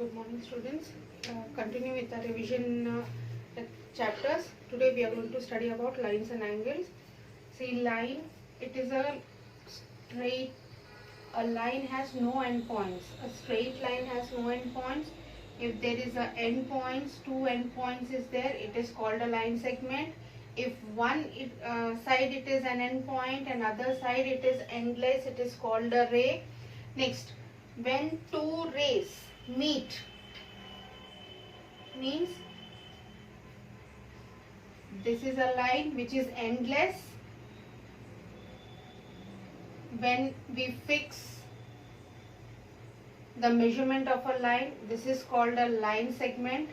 Good morning, students. Continue with the revision chapters. Today we are going to study about lines and angles. See, line, it is a straight. A line has no endpoints. A straight line has no endpoints. If there is a endpoints, two endpoints is there, it is called a line segment. If one side it is an endpoint and other side it is endless, it is called a ray. Next, when two rays meet, means this is a line which is endless. When we fix the measurement of a line, this is called a line segment.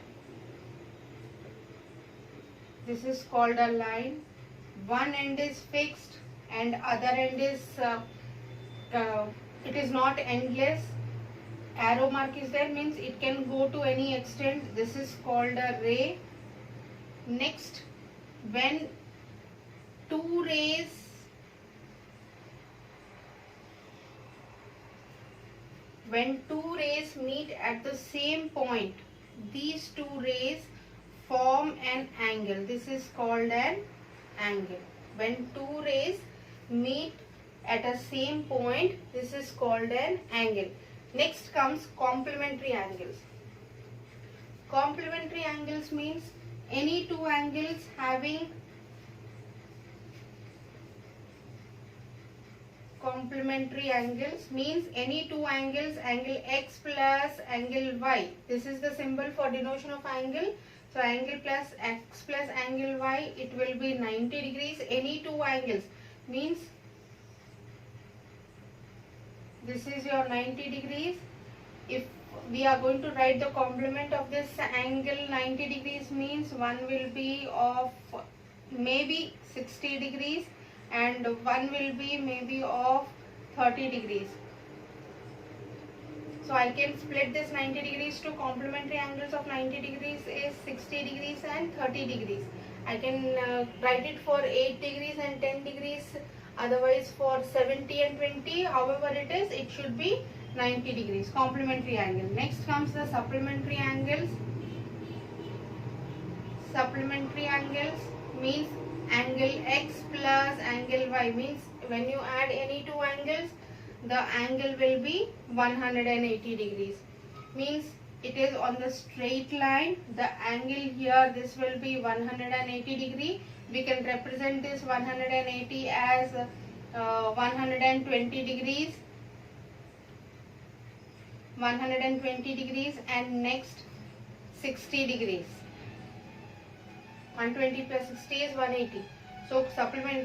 This is called a line. One end is fixed and other end is it is not endless. Arrow mark is there, means it can go to any extent. This is called a ray. Next, when two rays meet at the same point, these two rays form an angle. This is called an angle. When two rays meet at a same point, this is called an angle. Next comes complementary angles. Complementary angles means any two angles having complementary angles means any two angles, angle x plus angle y. This is the symbol for denotation of angle. So angle plus x plus angle y, it will be 90 degrees. Any two angles means this is your 90 degrees. If we are going to write the complement of this angle 90 degrees, means one will be of maybe 60 degrees and one will be maybe of 30 degrees. So I can split this 90 degrees to complementary angles of 90 degrees is 60 degrees and 30 degrees. I can write it for 8 degrees and 10 degrees, otherwise for 70 and 20, however it is, it should be 90 degrees, complementary angle. Next comes the supplementary angles. Supplementary angles means angle x plus angle y, means when you add any two angles, the angle will be 180 degrees. Means it is on the straight line, the angle here, this will be 180 degree. We can represent this 180 as 120 degrees. 120 degrees and next 60 degrees. 120 plus 60 is 180. So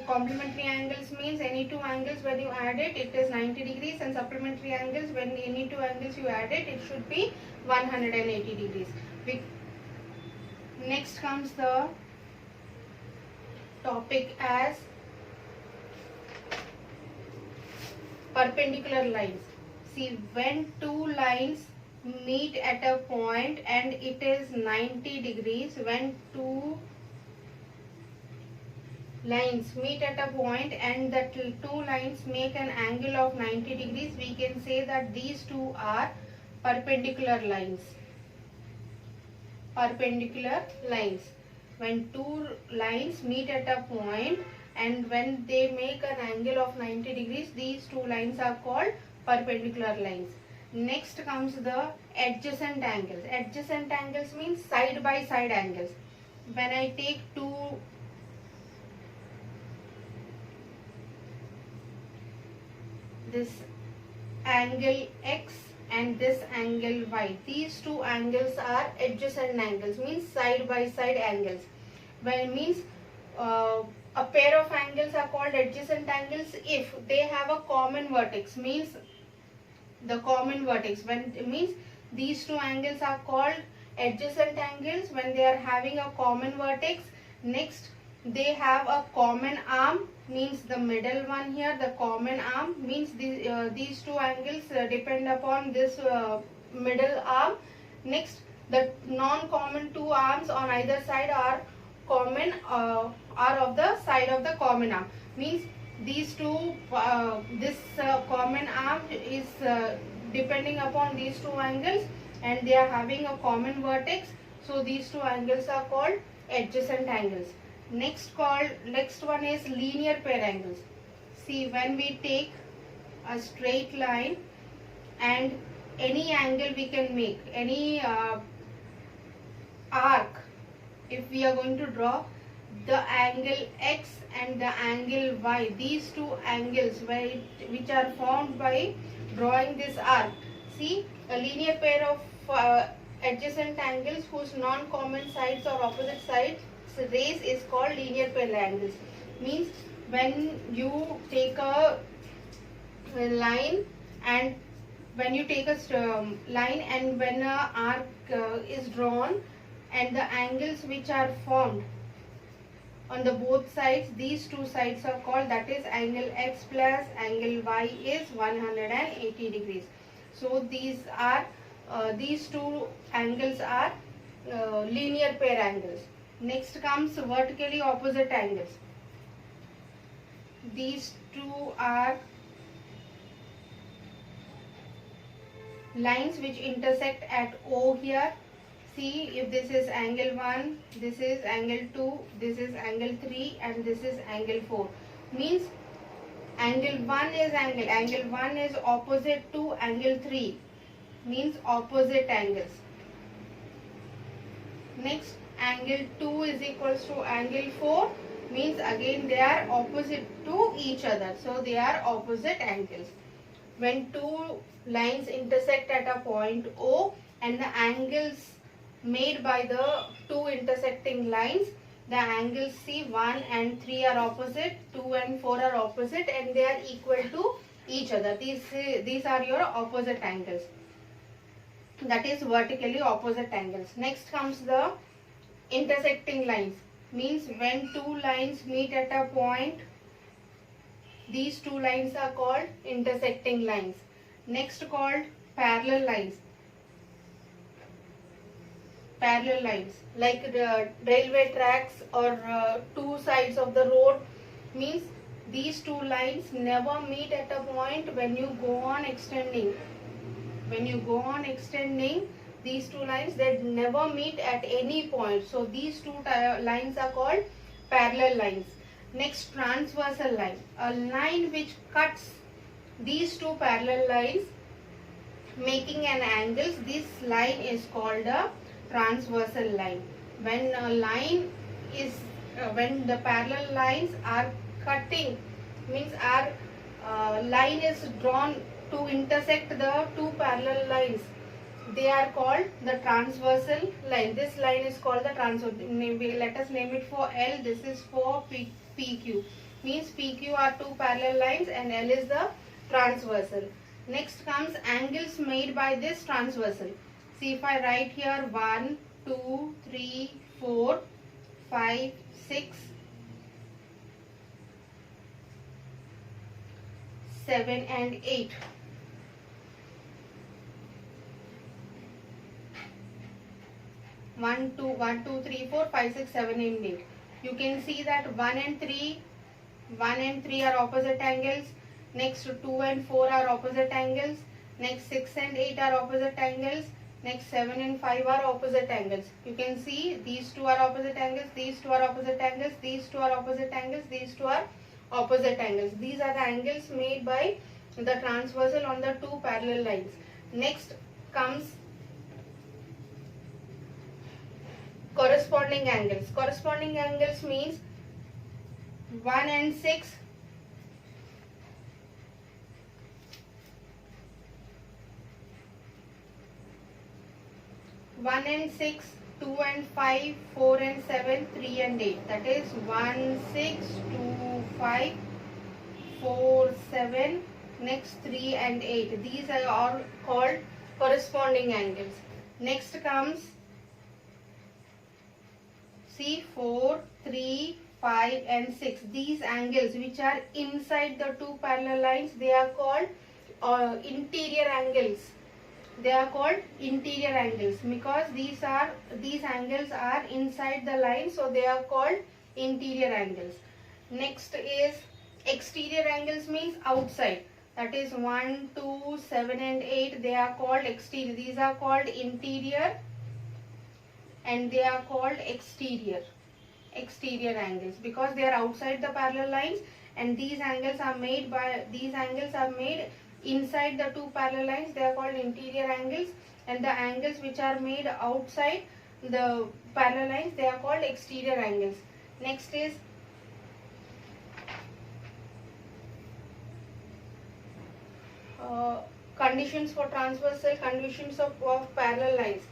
complementary angles means any two angles when you add it, it is 90 degrees, and supplementary angles when any two angles you add it, it should be 180 degrees. Next comes the topic as perpendicular lines. See, when two lines meet at a point and it is 90 degrees, when two lines meet at a point and the two lines make an angle of 90 degrees, we can say that these two are perpendicular lines. Perpendicular lines. When two lines meet at a point and when they make an angle of 90 degrees, these two lines are called perpendicular lines. Next comes the adjacent angles. Adjacent angles means side by side angles. When I take this angle x and this angle y, these two angles are adjacent angles, means side by side angles. When it means a pair of angles are called adjacent angles if they have a common vertex, means the common vertex. When it means these two angles are called adjacent angles when they are having a common vertex. Next, they have a common arm, means the middle one here, the common arm, means these two angles depend upon this middle arm. Next, the non-common two arms on either side are common, are of the side of the common arm, means these two this common arm is depending upon these two angles, and they are having a common vertex, so these two angles are called adjacent angles. Next one is linear pair angles. See, when we take a straight line and any angle we can make, any arc, if we are going to draw the angle x and the angle y, these two angles which are formed by drawing this arc. See, a linear pair of adjacent angles whose non-common sides or opposite sides rays is called linear pair angles. Means when you take a line and when you take a line and when a arc is drawn and the angles which are formed on the both sides, these two sides are called, that is angle x plus angle y is 180 degrees. So these two angles are linear pair angles. Next comes vertically opposite angles. These two are lines which intersect at O here. See, if this is angle 1, this is angle 2, this is angle 3 and this is angle 4. Means angle 1 is opposite to angle 3. Means opposite angles. Next, angle 2 is equals to angle 4. Means again they are opposite to each other. So they are opposite angles. When two lines intersect at a point O and the angles made by the two intersecting lines, the angles C1 and 3 are opposite, 2 and 4 are opposite and they are equal to each other. These are your opposite angles. That is vertically opposite angles. Next comes the intersecting lines. Means when two lines meet at a point, these two lines are called intersecting lines. Next called parallel lines. Parallel lines like the railway tracks or two sides of the road. Means these two lines never meet at a point when you go on extending. When you go on extending, these two lines, they never meet at any point. So these two lines are called parallel lines. Next, transversal line. A line which cuts these two parallel lines making an angle. This line is called a transversal line. When a line is when the parallel lines are cutting, means our line is drawn to intersect the two parallel lines, they are called the transversal line. This line is called the transversal. Let us name it for L. This is for PQ. Means PQ are two parallel lines and L is the transversal. Next comes angles made by this transversal. See, if I write here 1, 2, 3, 4, 5, 6, 7 and 8. One, two, 3, 4, 5, 6, 7 and 8. You can see that 1 and 3 are opposite angles. Next 2 and 4 are opposite angles. Next 6 and 8 are opposite angles. Next 7 and 5 are opposite angles. You can see these two are opposite angles, these two are opposite angles, these two are opposite angles, these two are opposite angles. These are the angles made by the transversal on the two parallel lines. Next comes corresponding angles. Corresponding angles means 1 and 6 1 and 6, 2 and 5, 4 and 7, 3 and 8. That is 1, 6, 2, 5, 4, 7, next 3 and 8. These are all called corresponding angles. Next comes see 4, 3, 5 and 6. These angles which are inside the two parallel lines, they are called interior angles. They are called interior angles because these angles are inside the line, so they are called interior angles. Next is exterior angles, means outside. that is 1, 2, 7 and 8, they are called exterior. These are called interior and they are called exterior angles, because they are outside the parallel lines, and these angles are made inside the two parallel lines. They are called interior angles, and the angles which are made outside the parallel lines, they are called exterior angles. Next is conditions for transversal, conditions of parallel lines.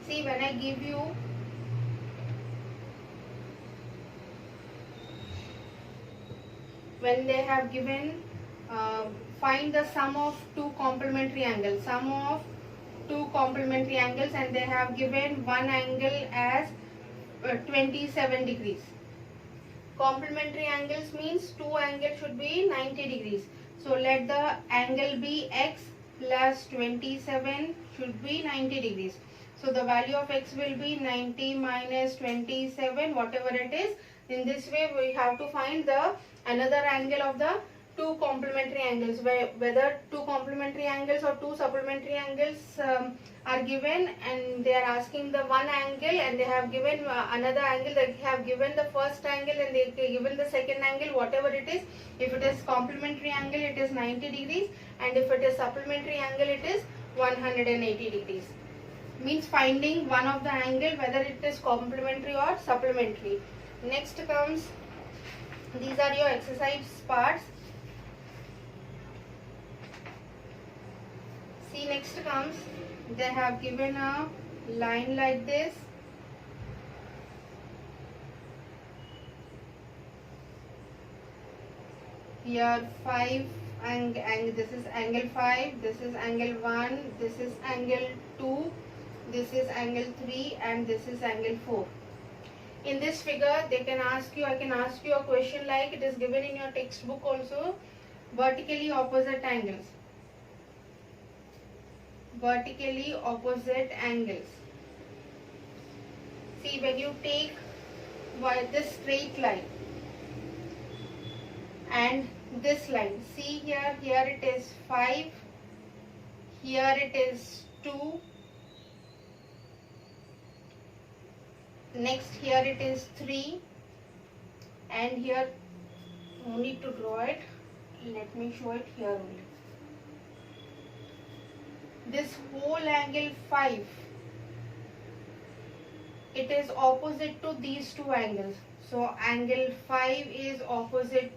See, when I give you when they have given find the sum of two complementary angles, and they have given one angle as 27 degrees. Complementary angles means two angles should be 90 degrees. So let the angle be x plus 27 should be 90 degrees. So the value of x will be 90 minus 27, whatever it is. In this way we have to find the another angle of the two complementary angles, whether two complementary angles or two supplementary angles are given, and they are asking the one angle, and they have given another angle. They have given the first angle and they have given the second angle, whatever it is. If it is complementary angle, it is 90 degrees, and if it is supplementary angle, it is 180 degrees. Means finding one of the angle, whether it is complementary or supplementary. Next comes, these are your exercise parts. See, next comes, they have given a line like this. Here 5 and this is angle 5, this is angle 1, this is angle 2, this is angle 3, and this is angle 4. In this figure, they can ask you, I can ask you a question like it is given in your textbook also, vertically opposite angles. Vertically opposite angles. See, when you take this straight line and this line, see here it is 5, here it is 2, next here it is 3, and here no need to draw it, let me show it here only. This whole angle 5, it is opposite to these two angles. So angle 5 is opposite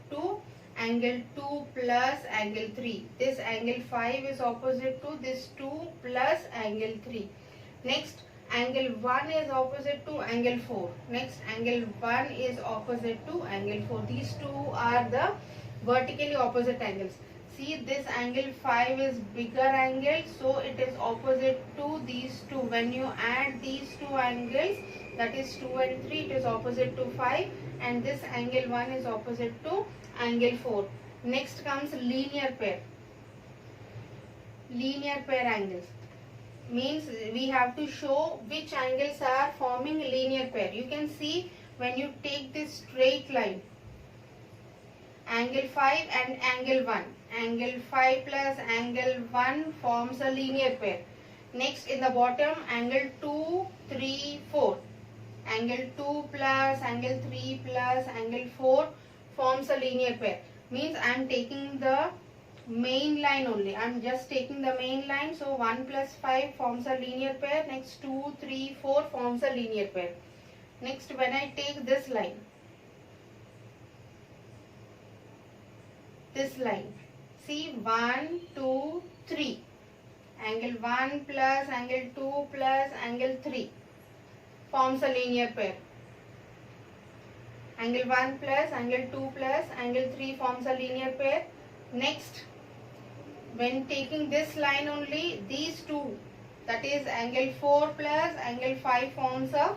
to angle 2 plus angle 3. This angle 5 is opposite to this 2 plus angle 3. Next, angle 1 is opposite to angle 4. Next, angle 1 is opposite to angle 4. These two are the vertically opposite angles. See, this angle 5 is bigger angle, so it is opposite to these two. When you add these two angles, that is 2 and 3, it is opposite to 5, and this angle 1 is opposite to angle 4. Next comes linear pair. Linear pair angles means we have to show which angles are forming linear pair. You can see when you take this straight line, angle 5 and angle 1. Angle 5 plus angle 1 forms a linear pair. Next, in the bottom, angle 2, 3, 4. Angle 2 plus angle 3 plus angle 4 forms a linear pair. Means I am taking the main line only. I am just taking the main line. So 1 plus 5 forms a linear pair. Next 2, 3, 4 forms a linear pair. Next, when I take this line, see 1, 2, 3. Angle 1 plus angle 2 plus angle 3 forms a linear pair. Angle 1 plus angle 2 plus angle 3 forms a linear pair. Next, when taking this line only, these two, that is angle 4 plus angle 5 forms a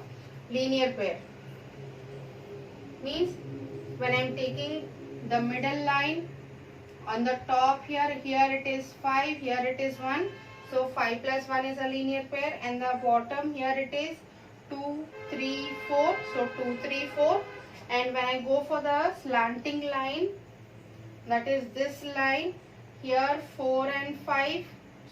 linear pair. Means when I am taking the middle line, on the top here it is 5, here it is 1. So 5 plus 1 is a linear pair, and the bottom here it is 2, 3, 4. So 2, 3, 4. And when I go for the slanting line, that is this line, here 4 and 5,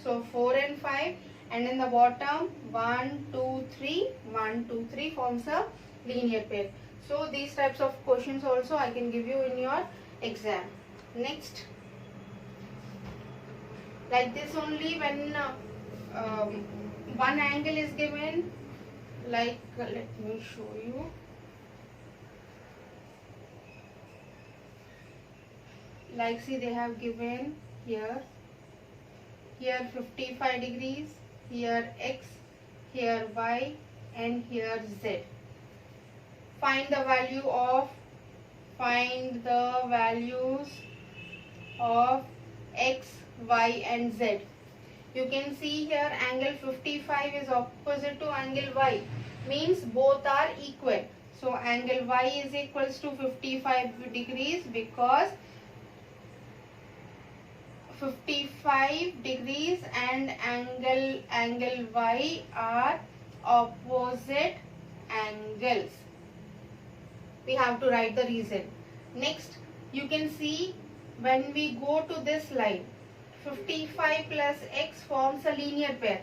so 4 and 5, and in the bottom 1, 2, 3, 1, 2, 3 forms a linear pair. So these types of questions also I can give you in your exam. Next, like this only, when one angle is given, like let me show you. Like see, they have given here 55 degrees, here x, here y, and here z. Find the values of x, y, and z. You can see here angle 55 is opposite to angle y, means both are equal. So angle y is equals to 55 degrees because 55 degrees and angle y are opposite angles. We have to write the reason. Next, you can see when we go to this line, 55 plus x forms a linear pair.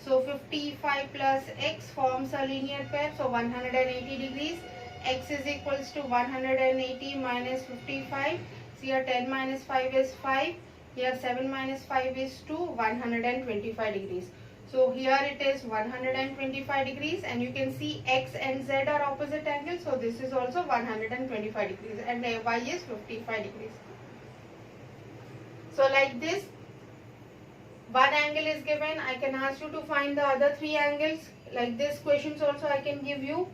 So 55 plus x forms a linear pair. So 180 degrees. X is equals to 180 minus 55. So here 10 minus 5 is 5. Here 7 minus 5 is 2, 125 degrees. So here it is 125 degrees, and you can see x and z are opposite angles. So this is also 125 degrees, and y is 55 degrees. So like this, one angle is given. I can ask you to find the other three angles. Like this questions also I can give you.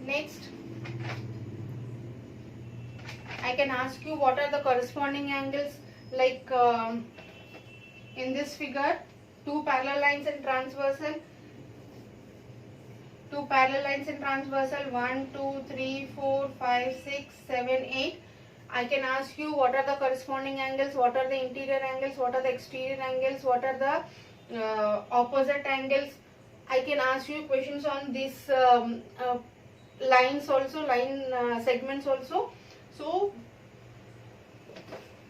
Next, I can ask you what are the corresponding angles. Like in this figure, two parallel lines in transversal, 1, 2, 3, 4, 5, 6, 7, 8. I can ask you what are the corresponding angles, what are the interior angles, what are the exterior angles, what are the opposite angles. I can ask you questions on these lines also, line segments also. So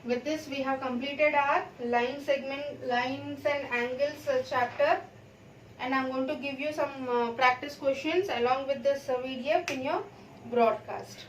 with this we have completed our lines and angles chapter, and I am going to give you some practice questions along with this PDF in your broadcast.